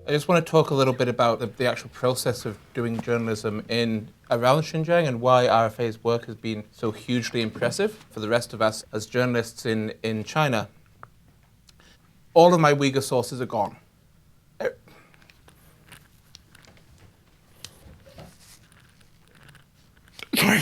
I just want to talk a little bit about the actual process of doing journalism around Xinjiang and why RFA's work has been so hugely impressive for the rest of us as journalists in China. All of my Uyghur sources are gone. Sorry.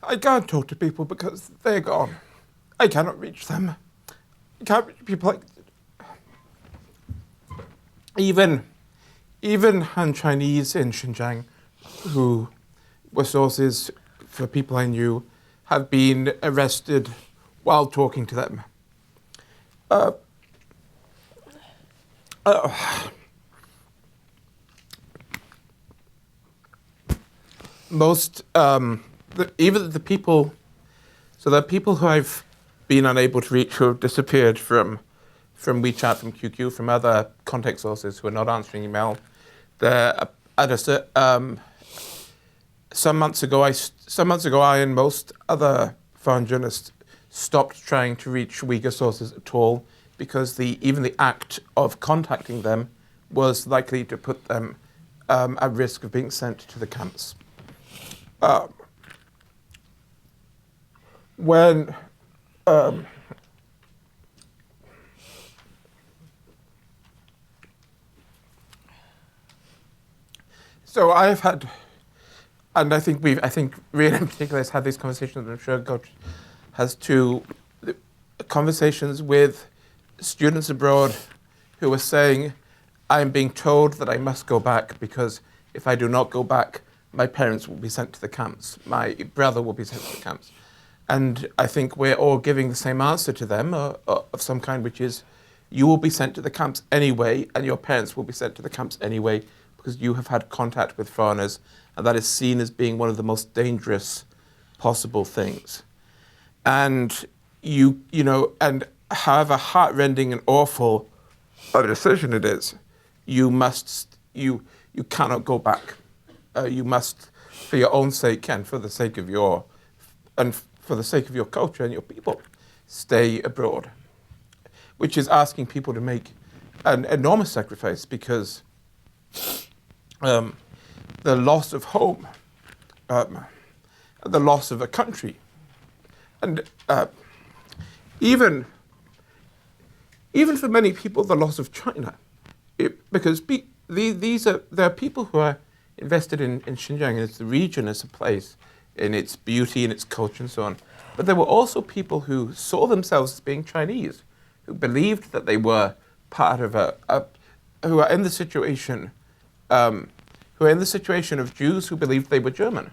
I can't talk to people because they're gone. I cannot reach them. I can't reach people like even Han Chinese in Xinjiang, who were sources for people I knew, have been arrested while talking to them. Even the people, so there are people who I've been unable to reach who have disappeared from WeChat, from QQ, from other contact sources who are not answering email. Some months ago, I and most other foreign journalists stopped trying to reach Uyghur sources at all because even the act of contacting them was likely to put them at risk of being sent to the camps. So I've had, and I think Rian in particular has had these conversations, and I'm sure Coach has too, conversations with students abroad who are saying, I'm being told that I must go back because if I do not go back, my parents will be sent to the camps, my brother will be sent to the camps. And I think we're all giving the same answer to them of some kind, which is, you will be sent to the camps anyway, and your parents will be sent to the camps anyway, because you have had contact with foreigners, and that is seen as being one of the most dangerous possible things. And and however heartrending and awful a decision it is, you cannot go back. You must, for your own sake and for the sake of your culture and your people, stay abroad. Which is asking people to make an enormous sacrifice because the loss of home, the loss of a country, and even for many people, the loss of China, because there are people who are invested in Xinjiang as the region, as a place, in its beauty and its culture and so on. But there were also people who saw themselves as being Chinese, who believed that they were part of who are in the situation of Jews who believed they were German,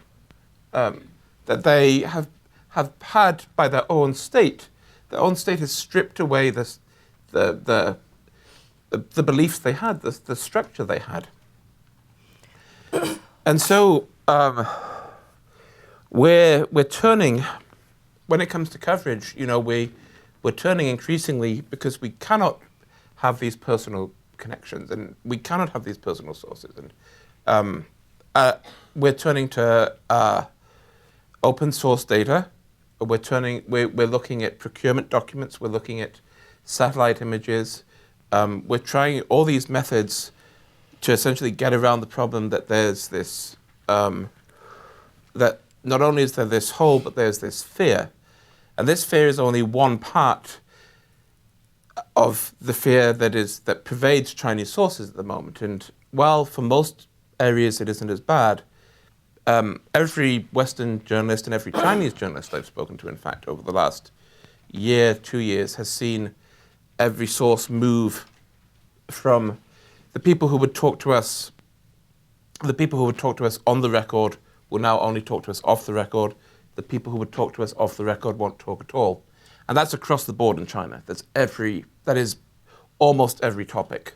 that they have had by their own state has stripped away the beliefs they had, the structure they had. And so we're turning, when it comes to coverage, we're turning increasingly because we cannot have these personal connections and we cannot have these personal sources. And we're turning to open source data. We're looking at procurement documents. We're looking at satellite images. We're trying all these methods to essentially get around the problem that there's this, that not only is there this hole, but there's this fear. And this fear is only one part of the fear that pervades Chinese sources at the moment. And while for most areas it isn't as bad, every Western journalist and every Chinese journalist I've spoken to, in fact, over the last year, 2 years, has seen every source move from the people who would talk to us on the record will now only talk to us off the record. The people who would talk to us off the record won't talk at all. And that's across the board in China. That is almost every topic.